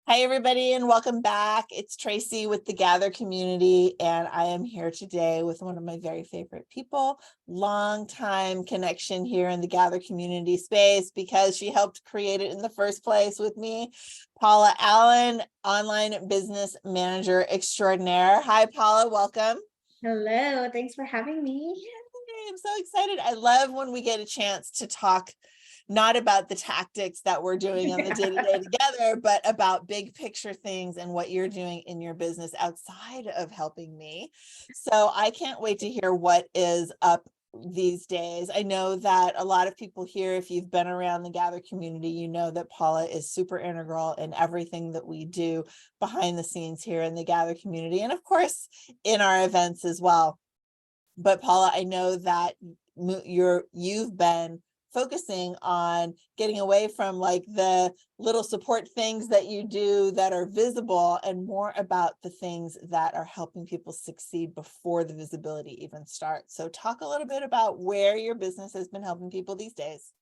Hi, everybody, and welcome back. It's Tracie with the Gather community, and I am here today with one of my very favorite people, long-time connection here in the Gather community space because she helped create it in the first place with me, Paula Allen, online business manager extraordinaire. Hi, Paula, welcome. Hello, thanks for having me. Yay, I'm so excited. I love when we get a chance to talk not about the tactics that we're doing on the day-to-day together, but about big picture things and what you're doing in your business outside of helping me. So I can't wait to hear what is up these days. I know that a lot of people here, if you've been around the Gather community, you know that Paula is super integral in everything that we do behind the scenes here in the Gather community, and of course in our events as well. But Paula, I know that you've been focusing on getting away from like the little support things that you do that are visible and more about the things that are helping people succeed before the visibility even starts. So talk a little bit about where your business has been helping people these days.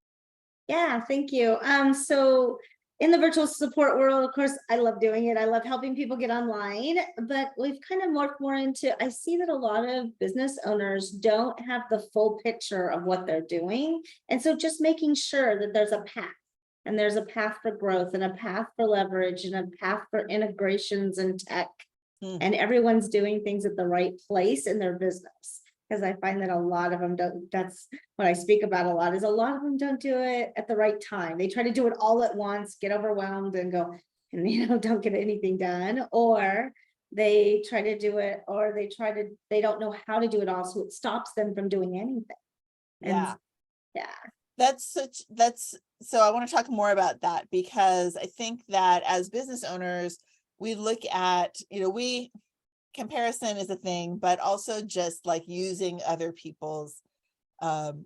Yeah, thank you. So in the virtual support world, of course, I love doing it. I love helping people get online, but we've kind of morphed more into, I see that a lot of business owners don't have the full picture of what they're doing. And so just making sure that there's a path and there's a path for growth and a path for leverage and a path for integrations and tech. And everyone's doing things at the right place in their business. Because I find that a lot of them don't, that's what I speak about a lot, is a lot of them don't do it at the right time. They try to do it all at once, get overwhelmed and go, and don't get anything done. Or they try to do it, or they don't know how to do it all. So it stops them from doing anything. And Yeah. So I want to talk more about that because I think that as business owners, we look at, comparison is a thing, but also just like using other people's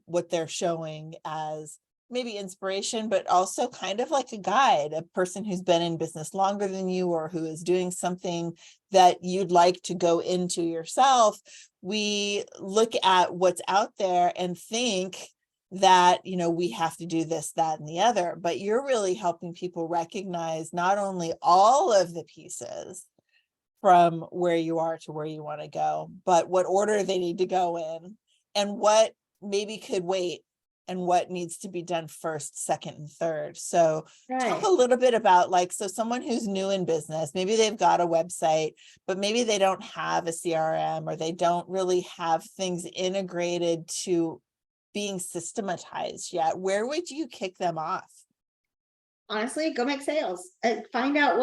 what they're showing as maybe inspiration, but also kind of like a guide, a person who's been in business longer than you or who is doing something that you'd like to go into yourself. We look at what's out there and think that, we have to do this, that, and the other, but you're really helping people recognize not only all of the pieces from where you are to where you want to go, but what order they need to go in and what maybe could wait and what needs to be done first, second, and third. So talk a little bit about so someone who's new in business, maybe they've got a website, but maybe they don't have a CRM or they don't really have things integrated to being systematized yet. Where would you kick them off? Honestly, go make sales and find out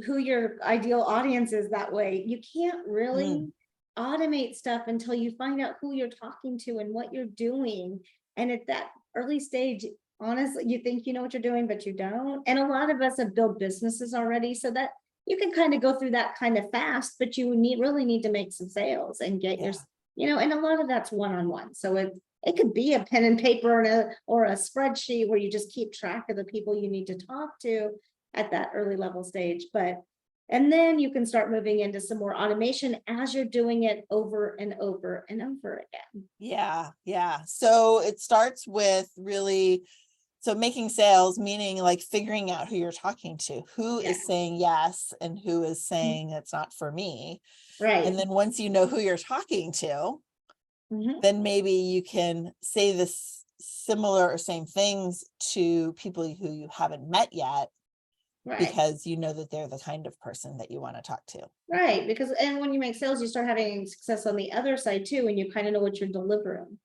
who your ideal audience is. That way you can't really automate stuff until you find out who you're talking to and what you're doing. And at that early stage, honestly, you think you know what you're doing, but you don't. And a lot of us have built businesses already, so that you can kind of go through that kind of fast, but you really need to make some sales and get your, and a lot of that's one-on-one. So it could be a pen and paper or a spreadsheet where you just keep track of the people you need to talk to at that early level stage. And then you can start moving into some more automation as you're doing it over and over and over again. Yeah. So it starts with making sales, meaning like figuring out who you're talking to, who is saying yes and who is saying it's not for me. Right. And then once you know who you're talking to, then maybe you can say this similar or same things to people who you haven't met yet, because you know that they're the kind of person that you want to talk to. Right. And when you make sales, you start having success on the other side too, and you kind of know what you're delivering.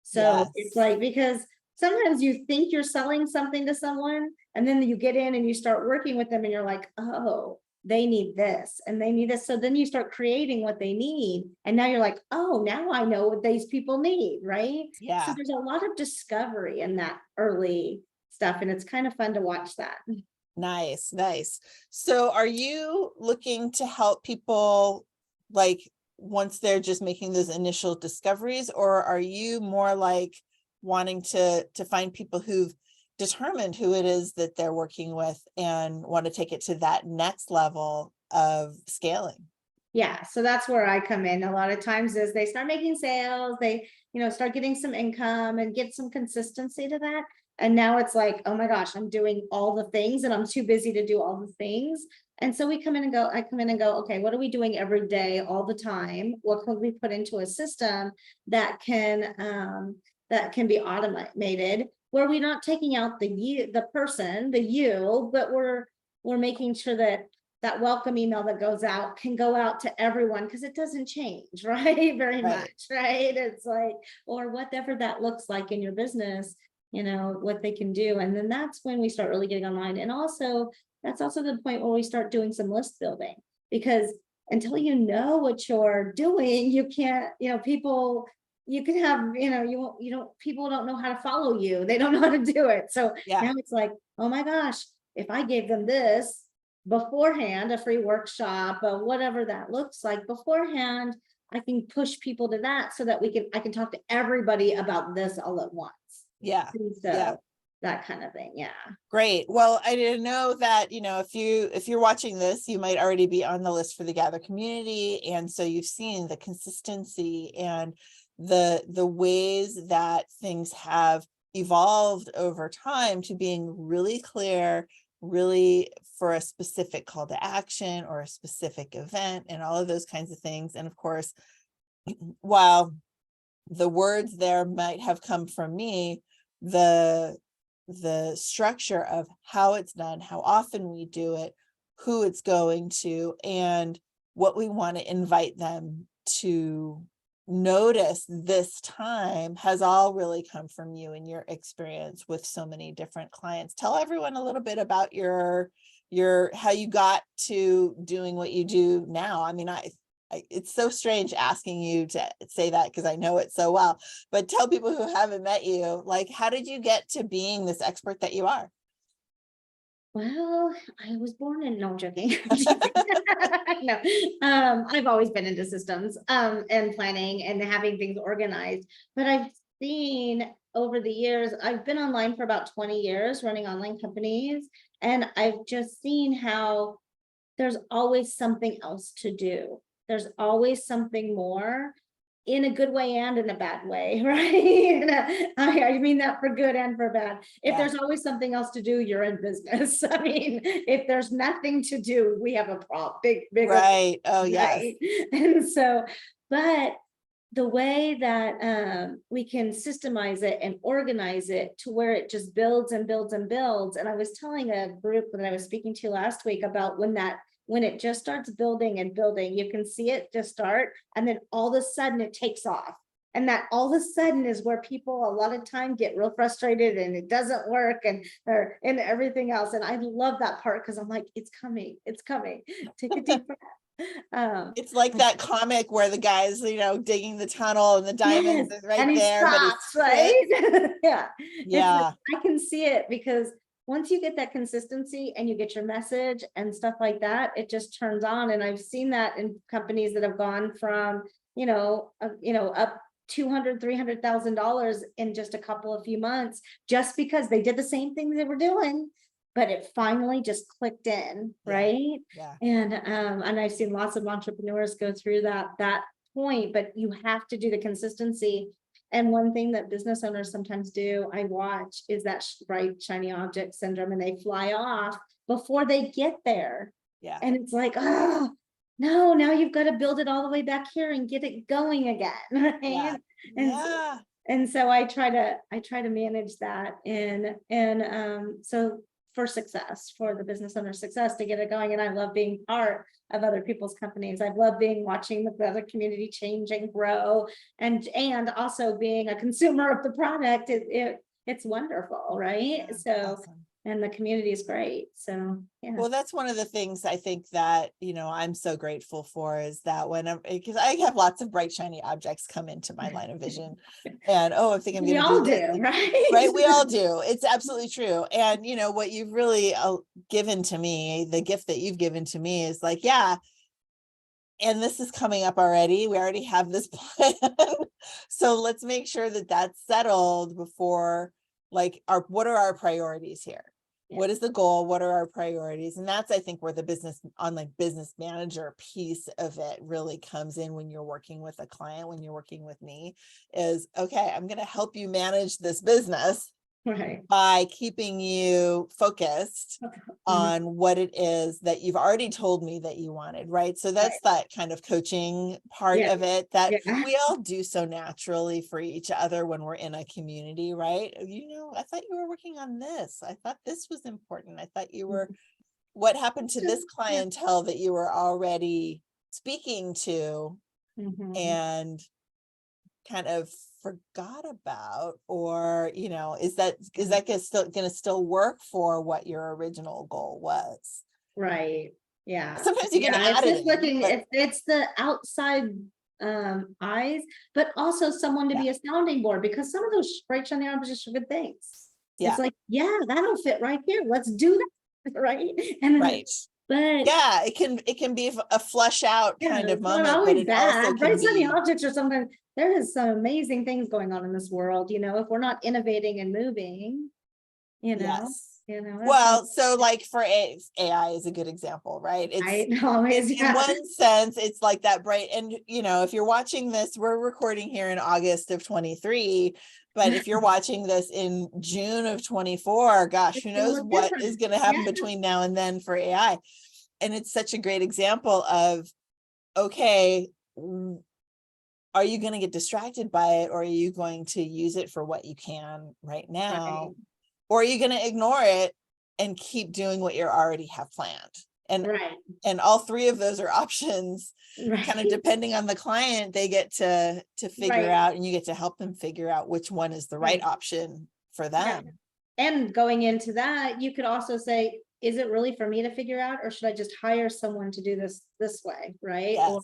So it's like, because sometimes you think you're selling something to someone, and then you get in and you start working with them and you're like, oh, they need this and they need this. So then you start creating what they need. And now you're like, oh, now I know what these people need. Right. Yeah. So there's a lot of discovery in that early stuff. And it's kind of fun to watch that. Nice. So are you looking to help people once they're just making those initial discoveries, or are you more like wanting to find people who've determined who it is that they're working with and want to take it to that next level of scaling? Yeah, so that's where I come in. A lot of times is they start making sales, they, start getting some income and get some consistency to that. And now it's like, oh my gosh, I'm doing all the things and I'm too busy to do all the things. And so I come in and go, okay, what are we doing every day, all the time? What can we put into a system that can be automated, where we're not taking out the person, the you, but we're making sure that that welcome email that goes out can go out to everyone, because it doesn't change, right? Very much, right? It's like, or whatever that looks like in your business, what they can do. And then that's when we start really getting online. And also, that's also the point where we start doing some list building, because until you know what you're doing, you can't, people, you can have, people don't know how to follow you. They don't know how to do it. So now it's like, oh my gosh, if I gave them this beforehand, a free workshop, or whatever that looks like beforehand, I can push people to that so that I can talk to everybody about this all at once. Yeah. And so that kind of thing. Yeah. Great. Well, I didn't know that, if you're watching this, you might already be on the list for the Gather community. And so you've seen the consistency and the ways that things have evolved over time to being really clear, really for a specific call to action or a specific event and all of those kinds of things. And of course, while the words there might have come from me, the structure of how it's done, how often we do it, who it's going to, and what we want to invite them to notice this time has all really come from you and your experience with so many different clients. Tell everyone a little bit about your how you got to doing what you do now. I mean, it's so strange asking you to say that because I know it so well, but tell people who haven't met you, like, how did you get to being this expert that you are? Well, I was born in, no, I'm joking. No, I've always been into systems, and planning and having things organized, but I've seen over the years, I've been online for about 20 years running online companies, and I've just seen how there's always something else to do. There's always something more, in a good way and in a bad way, right? I mean that for good and for bad. If there's always something else to do, you're in business. I mean, if there's nothing to do, we have a problem, bigger. Right. Oh, yes. Right? And so, but the way that we can systemize it and organize it to where it just builds and builds and builds. And I was telling a group that I was speaking to last week about when it just starts building and building, you can see it just start, and then all of a sudden it takes off. And that all of a sudden is where people a lot of time get real frustrated and it doesn't work and everything else. And I love that part because I'm like, it's coming. Take a deep breath. It's like that comic where the guy's, digging the tunnel and the diamonds is right and he there, stops, but right? Yeah. Yeah. I can see it because once you get that consistency and you get your message and stuff like that, it just turns on. And I've seen that in companies that have gone from, up $200,000, $300,000 in just a couple of few months, just because they did the same thing they were doing, but it finally just clicked in, right? Yeah. And I've seen lots of entrepreneurs go through that point, but you have to do the consistency. And one thing that business owners sometimes do, I watch, is that bright, shiny object syndrome, and they fly off before they get there. Yeah. And it's like, oh, no, now you've got to build it all the way back here and get it going again. Right? Yeah. And so I try to manage that. And so for the business owner success, to get it going. And I love being part of other people's companies. I love watching the other community change and grow, and also being a consumer of the product. It's wonderful, right? Yeah, So awesome. And the community is great. So yeah. Well, that's one of the things I think that, I'm so grateful for, is that because I have lots of bright, shiny objects come into my line of vision, and I think I'm going to do this. Right? Right. We all do. It's absolutely true. And what you've really given to me, the gift that you've given to me, is like, yeah, and this is coming up already. We already have this plan. So let's make sure that that's settled before, what are our priorities here? Yeah. What is the goal? What are our priorities? And that's, I think, where the online business manager piece of it really comes in when you're working with a client, when you're working with me, is, okay, I'm going to help you manage this business. Right. by keeping you focused Mhm. on what it is that you've already told me that you wanted, right? So that's Right. that kind of coaching part Yeah. of it that Yeah. we all do so naturally for each other when we're in a community, right? I thought you were working on this. I thought this was important. I thought you were, what happened to this Yeah. clientele that you were already speaking to Mhm. and kind of forgot about, or is that gonna still work for what your original goal was? Right. Yeah. Sometimes you can Yeah. It's add it just in, looking, but it's the outside eyes, but also someone to yeah, be a sounding board, because some of those right on the arm are just good things. It's yeah, like, yeah, that'll fit right here. Let's do that. Right. And then, right. but Yeah, it can be a flush out yeah, kind of it's not moment, but always it also bad. can Bright sunny be, objects are sometimes, there is some amazing things going on in this world, if we're not innovating and moving, you know, yes. that's Well, so like for AI is a good example, right? It's right. Always, in yeah. one sense, it's like that bright, and if you're watching this, we're recording here in August of 23, but if you're watching this in June of 24, gosh, It's who gonna knows look what is different. going to Yeah. happen between now and then for AI. And it's such a great example of, okay, are you going to get distracted by it, or are you going to use it for what you can right Right. now, or are you going to ignore it and keep doing what you already have planned? and Right. and all three of those are options, kind of Right. depending on the client. They get to figure Right. out, and you get to help them figure out which one is the right Right. option for Yeah. them. And going into that, you could also say, is it really for me to figure out, or should I just hire someone to do this way? Right. Or,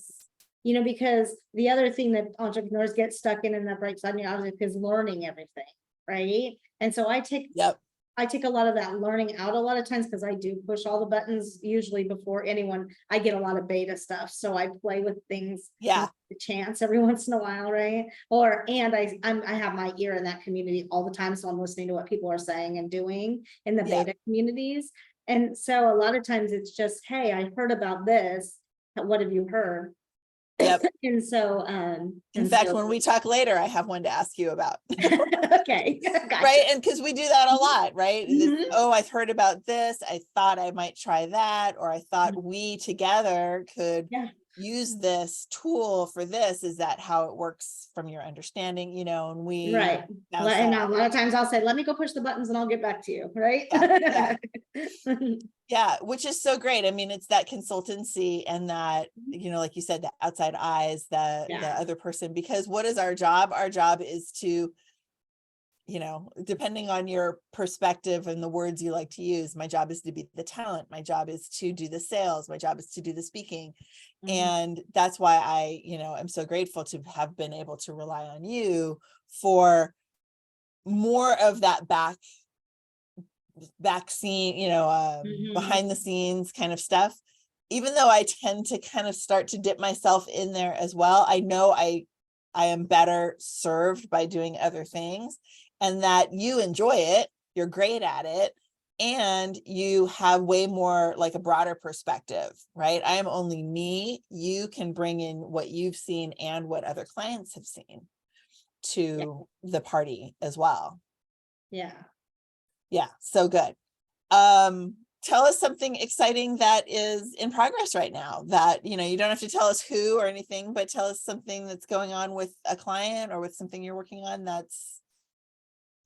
Yes. because the other thing that entrepreneurs get stuck in that bright side object is learning everything. Right. And so Yep. I take a lot of that learning out a lot of times, because I do push all the buttons usually before anyone. I get a lot of beta stuff, so I play with things Yeah. the chance every once in a while, right? I have my ear in that community all the time, so I'm listening to what people are saying and doing in the Yeah. beta communities. And so a lot of times it's just, hey, I heard about this. What have you heard? Yep. And so In fact, when we talk later, I have one to ask you about. okay, gotcha. Right. And because we do that a lot, right? Mhm. Oh, I've heard about this. I thought I might try that, or I thought we together could Yeah. use this tool for this. Is that how it works from your understanding? And we Right. bounce And that a off. lot of times I'll say, let me go push the buttons and I'll get back to you. Right. Yeah. Yeah. Yeah. Which is so great. I mean, it's that consultancy and that, like you said, the outside eyes, the Yeah. other person, because what is our job? Our job is to, depending on your perspective and the words you like to use, my job is to be the talent. My job is to do the sales. My job is to do the speaking. Mhm. And that's why I, am so grateful to have been able to rely on you for more of that back scene, Mhm. behind the scenes kind of stuff. Even though I tend to kind of start to dip myself in there as well, I know I am better served by doing other things, and that you enjoy it, you're great at it, and you have way more, like, a broader perspective, right? I am only me. You can bring in what you've seen and what other clients have seen Yeah. to the party as well. Yeah. Yeah, so good. Tell us something exciting that is in progress right now, that, you don't have to tell us who or anything, but tell us something that's going on with a client or with something you're working on that's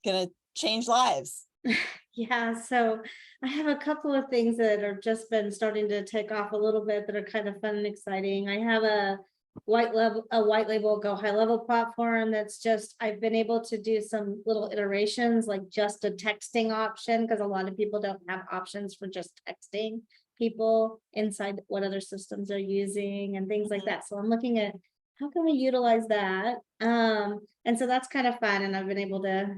gonna change lives. Yeah. So I have a couple of things that are just been starting to take off a little bit that are kind of fun and exciting. I have a white label go high level platform that's just, I've been able to do some little iterations, like just a texting option, because a lot of people don't have options for just texting people inside what other systems they're using and things like Mhm. that. So I'm looking at how can we utilize that. And so that's kind of fun. And I've been able to,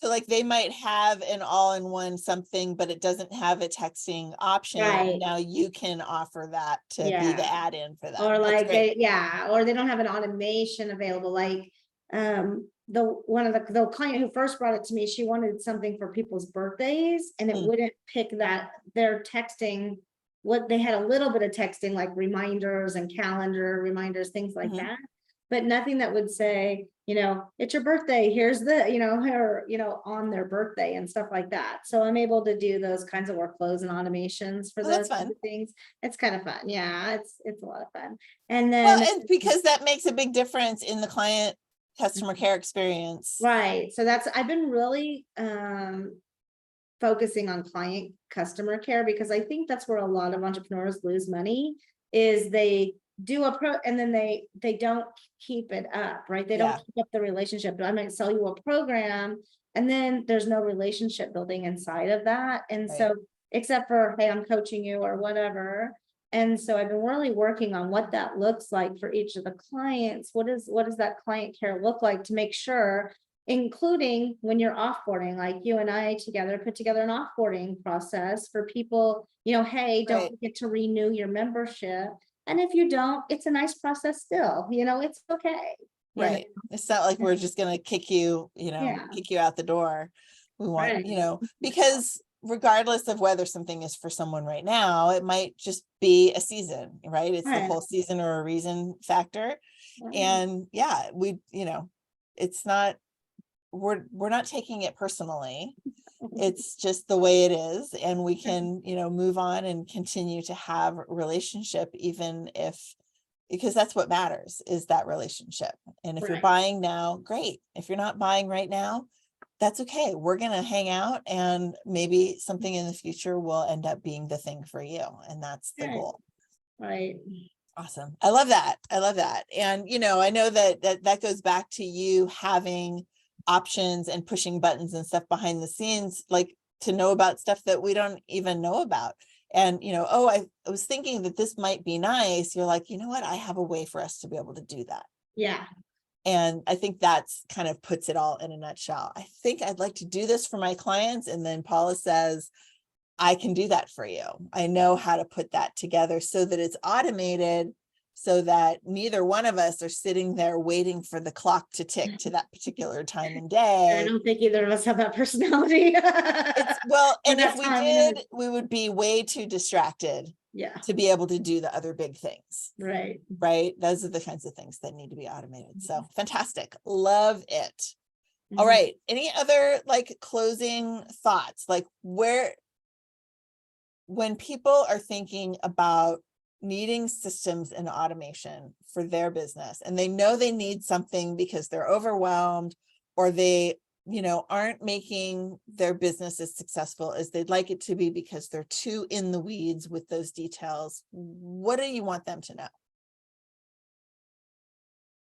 So, like, they might have an all-in-one something, but it doesn't have a texting option, and right. now you can offer that to be the Yeah. add-in for Or them. That's like great. or they don't have an automation available. Like the one of the client who first brought it to me, she wanted something for people's birthdays and it Mm, wouldn't pick that their texting. What they had a little bit of texting, like reminders and calendar reminders, things like mhm. that. but nothing that would say, it's your birthday, here's the, her, on their birthday and stuff like that. So I'm able to do those kinds of workflows and automations for Oh, that's those kinds fun. of things. It's kind of fun. Yeah, it's a lot of fun. And Well, then, and because that makes a big difference in the client customer care experience. right. So I've been really focusing on client customer care, because I think that's where a lot of entrepreneurs lose money, is they do a pro and then they don't keep it up, right? They don't Yeah. keep up the relationship. But I might sell you a program and then there's no relationship building inside of that. And Right. so, except for, hey, I'm coaching you or whatever. And so I've been really working on what that looks like for each of the clients. What does that client care look like, to make sure, including when you're offboarding, like you and I together put together an offboarding process for people, hey, don't Right. forget to renew your membership. And if you don't, it's a nice process still, it's okay. Right. It's not like we're just going to kick you Yeah. kick you out the door. We want, Right. because regardless of whether something is for someone right now, it might just be a season, right? It's the Right. whole season or a reason factor. And yeah, it's not, we're not taking it personally. It's just the way it is. And we can, move on and continue to have a relationship, even if, because that's what matters, is that relationship. And if you're Right. buying now, great. If you're not buying right now, that's okay. We're going to hang out, and maybe something in the future will end up being the thing for you. And that's the goal. Right. Awesome. I love that. I love that. And, I know that goes back to you having options and pushing buttons and stuff behind the scenes, like to know about stuff that we don't even know about. And, I was thinking that this might be nice. You're like, you know what? I have a way for us to be able to do that. Yeah. And I think that's kind of puts it all in a nutshell. I think I'd like to do this for my clients. And then Paula says, I can do that for you. I know how to put that together so that it's automated, so that neither one of us are sitting there waiting for the clock to tick to that particular time and I day. don't think either of us have that personality. And if we did, we would be way too distracted to be able to do the other big things. Right. Right. Those are the kinds of things that need to be automated. So fantastic. Love it. All right. Any other closing thoughts? When people are thinking about needing systems and automation for their business, and they know they need something because they're overwhelmed, or they, aren't making their business as successful as they'd like it to be because they're too in the weeds with those details, what do you want them to know?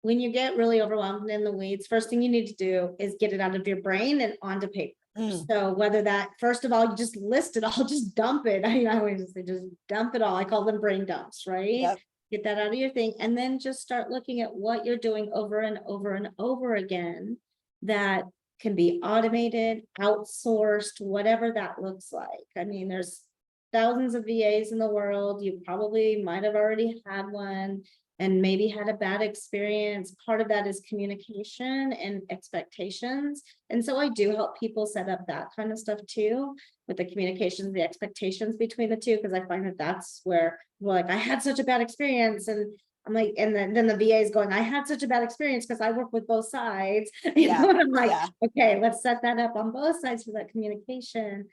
When you get really overwhelmed in the weeds, first thing you need to do is get it out of your brain and onto paper. So whether that, first of all, you just list it all, just dump it. I always say, just dump it all. I call them brain dumps, right? Yep. Get that out of your thing. And then just start looking at what you're doing over and over and over again that can be automated, outsourced, whatever that looks like. I mean, there's thousands of VAs in the world. You probably might have already had one and maybe had a bad experience. Part of that is communication and expectations. And so I do help people set up that kind of stuff too, with the communications, the expectations between the two, because I find that that's where we're like, I had such a bad experience. And I'm like, and then the VA is going, I had such a bad experience because I work with both sides. And I'm like, okay, let's set that up on both sides for that communication.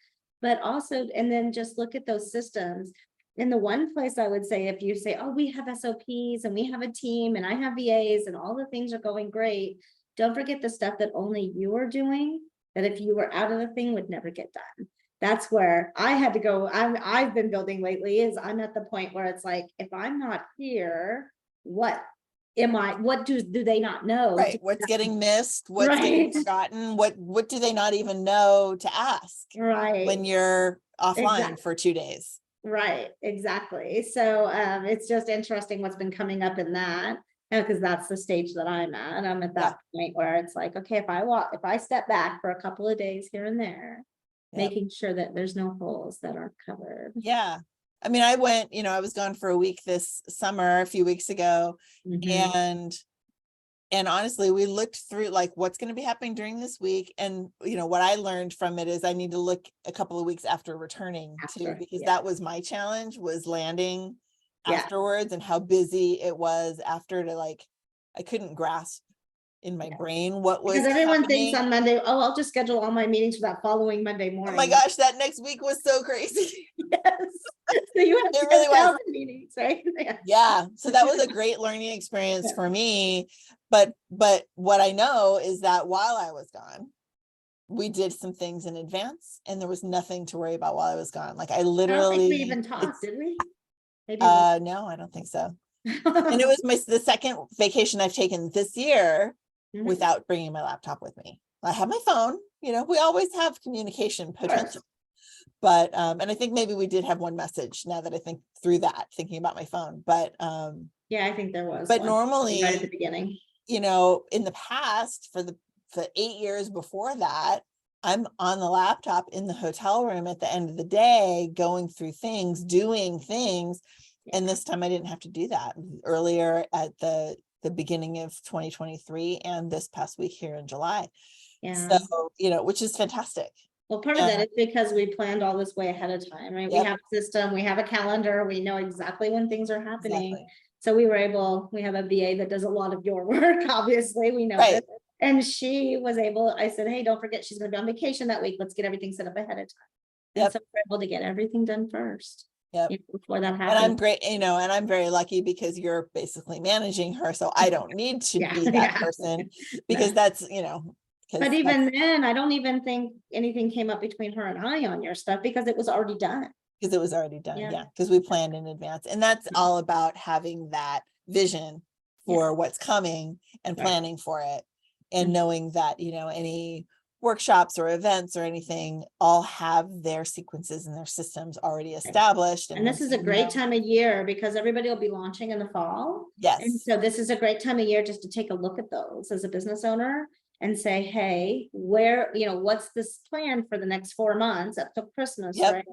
But also, and then just look at those systems. In the one place I would say, if you say, oh, we have SOPs and we have a team and I have VAs and all the things are going great, don't forget the stuff that only you are doing, that if you were out of the thing would never get done. That's where I had to go. I've been building lately, is I'm at the point where it's like, if I'm not here, what do they not know? Right. What's getting missed? What's getting forgotten? What do they not even know to ask? Right. When you're offline for 2 days. Right, exactly. So it's just interesting what's been coming up in that, because that's the stage that I'm at. I'm at that point where it's like, okay, if I step back for a couple of days here and there, making sure that there's no holes that aren't covered. Yeah. I mean, I went, I was gone for a week this summer, a few weeks ago, and honestly, we looked through what's going to be happening during this week. And, what I learned from it is I need to look a couple of weeks after returning too, because that was my challenge, was landing afterwards, and how busy it was after to I couldn't grasp in my brain what was Because everyone thinks happening. on Monday, oh, I'll just schedule all my meetings for that following Monday morning. Oh my gosh, that next week was so crazy. Yes. So you have It really was. 10,000 meetings, right? Yeah. Yeah. So that was a great learning experience Yeah. for me. But what I know is that while I was gone, we did some things in advance and there was nothing to worry about while I was gone. Like I I don't think literally, we even talked, did we? Maybe. Once. no, I don't think so. And it was the second vacation I've taken this year Mhm. without bringing my laptop with me. I have my phone, you know, we always have communication potential. But and I think maybe we did have one message now that I think through that, thinking about my phone. But Yeah, I think there was. but one normally, right at the beginning. you know, in the past for 8 years before that, I'm on the laptop in the hotel room at the end of the day, going through things, doing things. And this time I didn't have to do that earlier at the beginning of 2023 and this past week here in July. Yeah. So, you know, which is fantastic. Well, part of that is because we planned all this way ahead of time, right? Yep. We have a system, we have a calendar, we know exactly when things are happening. Exactly. So we have a VA that does a lot of your work, obviously, we know Right. this. And she was able, I said, hey, don't forget, she's gonna be on vacation that week. Let's get everything set up ahead of time. And Yep. so we're able to get everything done first. Yep. Before that And happens. I'm great, you know, and I'm very lucky because you're basically managing her. So I don't need to Yeah, be that yeah. person because that's, you know. But even then, I don't even think anything came up between her and I on your stuff because it was already done. Because it was already done. Yeah. Yeah. Because we planned in advance. And that's all about having that vision for what's coming and planning for it. And knowing that, you know, any workshops or events or anything all have their sequences and their systems already established. And this is a great time of year because everybody will be launching in the fall. Yes. And so this is a great time of year just to take a look at those as a business owner and say, hey, where, you know, what's this plan for the next 4 months up to Christmas, right?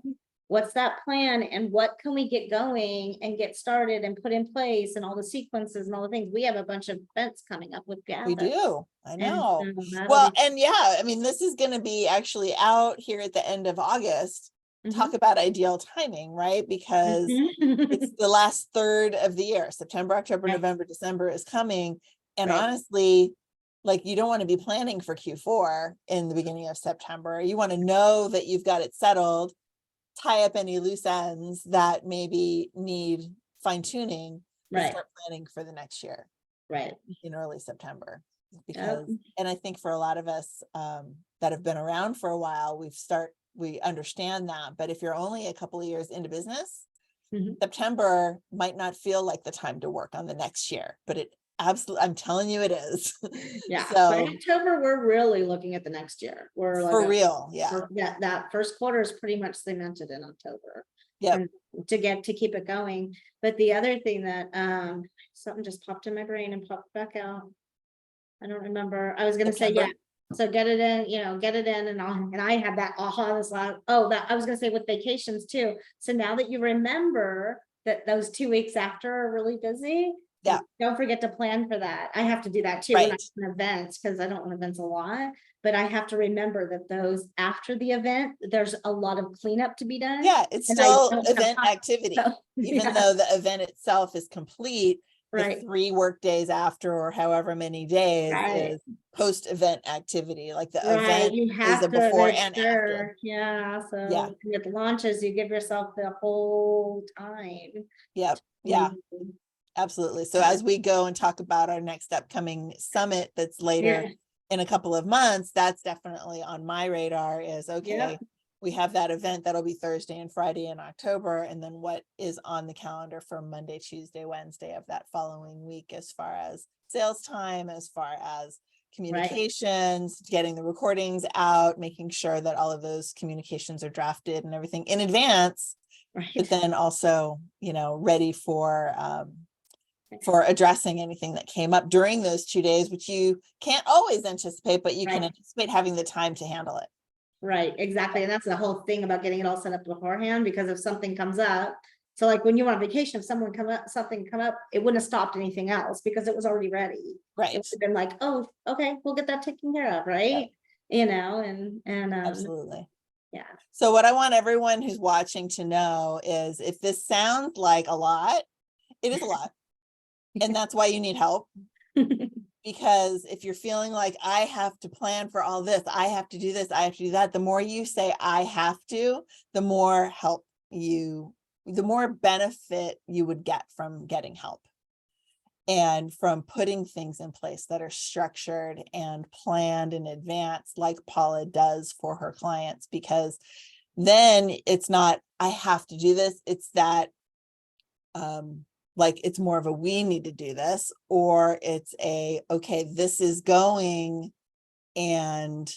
What's that plan and what can we get going and get started and put in place and all the sequences and all the things. We have a bunch of events coming up with Gather. We do. I know. And, well, and yeah, I mean, this is going to be actually out here at the end of August. Talk about ideal timing, right? Because it's the last third of the year. September, October, November, December is coming. And honestly, like you don't want to be planning for Q4 in the beginning of September. You want to know that you've got it settled, tie up any loose ends that maybe need fine tuning and start planning for the next year. Right. In early September. Because, and I think for a lot of us that have been around for a while, we understand that. But if you're only a couple of years into business, September might not feel like the time to work on the next year, but it absolutely, I'm telling you, it is. Yeah. So by October, we're really looking at the next year. We're like for real. Yeah. That first quarter is pretty much cemented in October. Yeah. To keep it going. But the other thing that something just popped in my brain and popped back out. I don't remember. I was gonna say, yeah. So get it in, you know, get it in and I had that aha this last, that I was gonna say with vacations too. So now that you remember that those 2 weeks after are really busy, don't forget to plan for that. I have to do that too when I'm in events because I don't run events a lot, but I have to remember that those after the event, there's a lot of cleanup to be done. Yeah, it's still event activity, even though the event itself is complete. The 3 work days after, or however many days, is post-event activity. Like the event you have is a before and after. Yeah. So with launches, you give yourself the whole time. Yep. Yeah. Absolutely. So as we go and talk about our next upcoming summit that's later in a couple of months, that's definitely on my radar is we have that event that'll be Thursday and Friday in October. And then what is on the calendar for Monday, Tuesday, Wednesday of that following week, as far as sales time, as far as communications, getting the recordings out, making sure that all of those communications are drafted and everything in advance, but then also, you know, ready for addressing anything that came up during those 2 days, which you can't always anticipate, but you can anticipate having the time to handle it. Right, exactly. And that's the whole thing about getting it all set up beforehand, because if something comes up, so like when you were on vacation, if something come up, it wouldn't have stopped anything else because it was already ready. Right. It would have been like, oh, okay, we'll get that taken care of, right? You know, and absolutely. Yeah. So what I want everyone who's watching to know is, if this sounds like a lot, it is a lot. And that's why you need help. Because if you're feeling like I have to plan for all this, I have to do this, I have to do that, the more you say I have to, the more help you, the more benefit you would get from getting help and from putting things in place that are structured and planned in advance, like Paula does for her clients, because then it's not, I have to do this. It's that, like, it's more of a, we need to do this, or it's a, okay, this is going and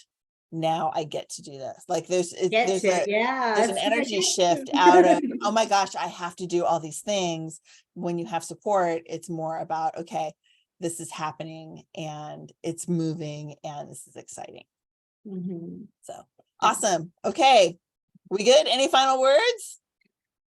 now I get to do this. Like there's an energy shift out of, oh my gosh, I have to do all these things. When you have support, it's more about, okay, this is happening and it's moving and this is exciting. So awesome. Okay. We good? Any final words?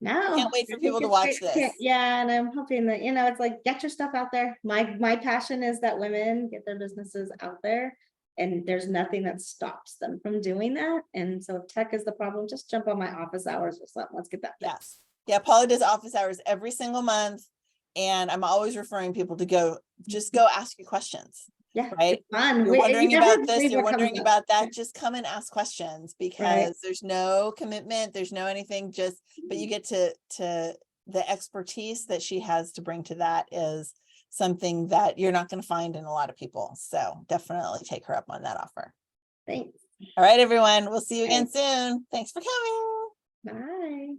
No, can't wait for people to watch this. Yeah, and I'm hoping that, it's like, get your stuff out there. My passion is that women get their businesses out there, and there's nothing that stops them from doing that. And so if tech is the problem, just jump on my office hours or something. Let's get that fixed. Yes. Yeah, Paula does office hours every single month, and I'm always referring people to just go ask your questions. Yeah, right. It's fun. You're wondering about this, you're wondering about that, just come and ask questions, because there's no commitment, there's no anything, but you get to the expertise that she has to bring to that is something that you're not going to find in a lot of people. So definitely take her up on that offer. Thanks. All right, everyone. We'll see you again soon. Thanks for coming. Bye.